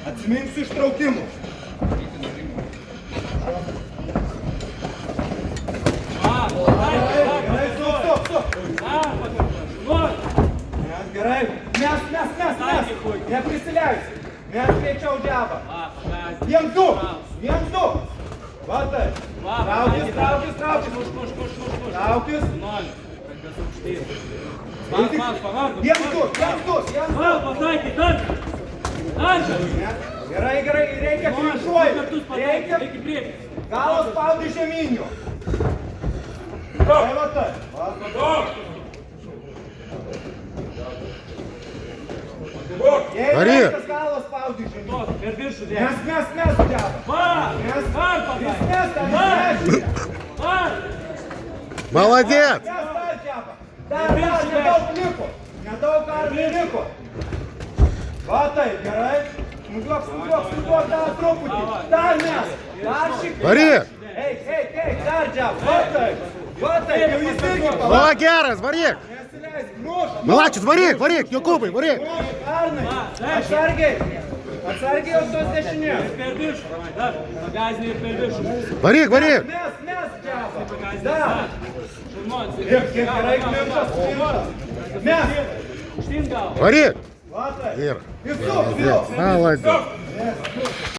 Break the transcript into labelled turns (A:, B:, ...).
A: Atsiminsiu ištraukimus. Gerai, mes. Neprisileisi. Mes greičiau džiabą. Jiem du. Va tai. Traukis. Traukis. Jiem du. Gerai, reikia finišuoti. Reikia. Galas spaudi žeminių. Va tai.
B: Varyk!
A: Galas spaudi žeminių.
C: Per viršų dėk.
A: Mes džiabą.
B: Молодец!
A: Dar, nedaug karvių liko. Va taip, gerai. Smūgiuok, dar truputį. Dar mes. Dar šiek tiek.
B: Varyk!
A: Eik, dar džiab. Va taip, jau jis irgi palauk.
B: О, geras, varyk!
A: Nesileisk, muš.
B: Молодец, varyk, Jokūbai, varyk!
A: Arnai, atsargiai jau tos dešinės.
C: Per viršų. Dar. Pagazinį ir per viršų.
B: Varyk!
A: Mes džiabą. Dar. Kiek gerai klimtas. Mes.
C: Užtin gal.
B: Varyk!
A: Va taip.
B: Ir.
A: Ir su.
B: Молодец!